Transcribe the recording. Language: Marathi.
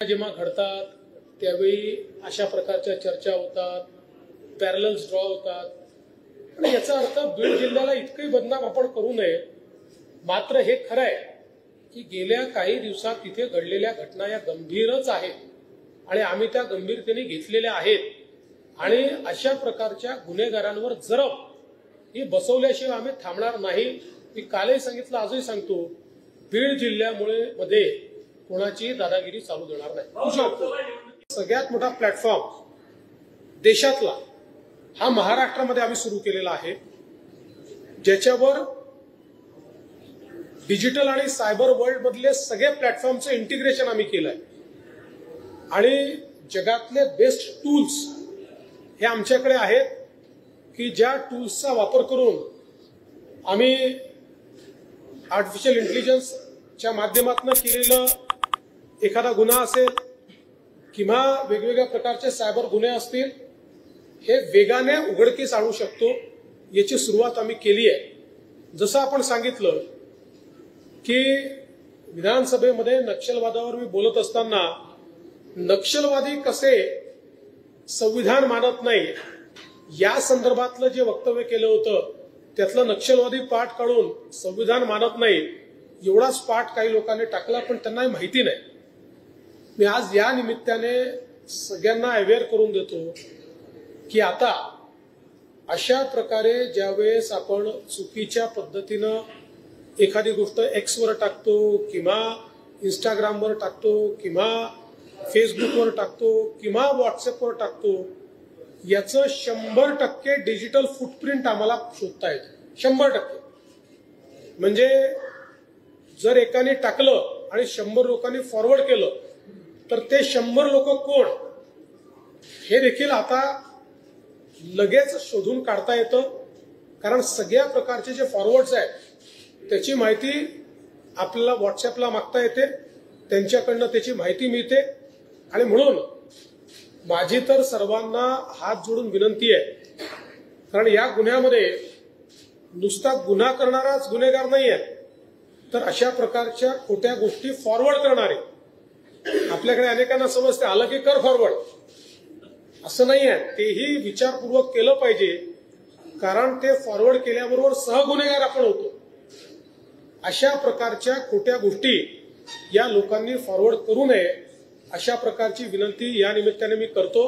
जेव्हा घडतात त्यावेळी अशा प्रकारच्या चर्चा होतात, पॅरलल्स ड्रॉ होतात आणि याचा अर्थ बीड जिल्ह्याला इतकंही बदनाम आपण करू नये। मात्र हे खरं आहे की गेल्या काही दिवसात तिथे घडलेल्या घटना या गंभीरच आहेत आणि आम्ही त्या गंभीरतेने घेतलेल्या आहेत आणि अशा प्रकारच्या गुन्हेगारांवर जरब ही बसवल्याशिवाय आम्ही थांबणार नाही। मी कालही सांगितलं, आजही सांगतो, बीड जिल्ह्यामध्ये कोणाची दादागिरी चालू देणार नाही। सगळ्यात मोठा प्लॅटफॉर्म देशातला हा महाराष्ट्रामध्ये आम्ही सुरू केलेला आहे, ज्याच्यावर डिजिटल आणि सायबर वर्ल्ड मधले सगळे प्लॅटफॉर्मचं इंटिग्रेशन आम्ही केलंय आणि जगातले बेस्ट टूल्स हे आमच्याकडे आहेत की ज्या टूल्सचा वापर करून आम्ही आर्टिफिशियल इंटेलिजन्सच्या माध्यमातून केलेलं एखादा गुन्हा असेल किंवा वेगवेगळ्या प्रकारचे सायबर गुन्हे असतील हे वेगाने उघडकीस आणू शकतो। याची सुरुवात आम्ही केली आहे। जसं आपण सांगितलं की विधानसभेमध्ये नक्षलवादावर मी बोलत असताना नक्षलवादी कसे संविधान मानत नाही या संदर्भातलं जे वक्तव्य केलं होतं त्यातलं नक्षलवादी पाठ काढून संविधान मानत नाही एवढाच पाठ काही लोकांनी टाकला, पण त्यांना माहिती नाही। मी आज या निमित्ताने सगळ्यांना अवेअर करून देतो की आता अशा प्रकारे ज्यावेळेस आपण चुकीच्या पद्धतीनं एखादी गोष्ट एक्सवर टाकतो किंवा इंस्टाग्रामवर टाकतो किंवा फेसबुकवर टाकतो किंवा व्हॉट्सअपवर टाकतो, याचं 100% डिजिटल फुटप्रिंट आम्हाला शोधता येतं। 100%। म्हणजे जर एकाने टाकलं आणि 100 लोकांनी फॉरवर्ड केलं तर ते 100 लोक कोण हे देखील आता लगेच शोधून काढता येतं, कारण सगळ्या प्रकारचे जे फॉरवर्ड्स आहेत त्याची माहिती आपल्याला व्हॉट्सअपला मागता येते, त्यांच्याकडनं त्याची माहिती मिळते। आणि म्हणून माझी तर सर्वांना हात जोडून विनंती आहे, कारण या गुन्ह्यामध्ये नुसता गुन्हा करणाराच गुन्हेगार नाही आहे, तर अशा प्रकारच्या खोट्या गोष्टी फॉरवर्ड करणारे आपल्याकडे अनेकांना समजते आलं की कर फॉरवर्ड, असं नाही आहे। तेही विचारपूर्वक केलं पाहिजे, कारण ते फॉरवर्ड केल्याबरोबर सहगुन्हेगार आपण होतो। अशा प्रकारच्या खोट्या गोष्टी या लोकांनी फॉरवर्ड करू नये अशा प्रकारची विनंती या निमित्ताने मी करतो।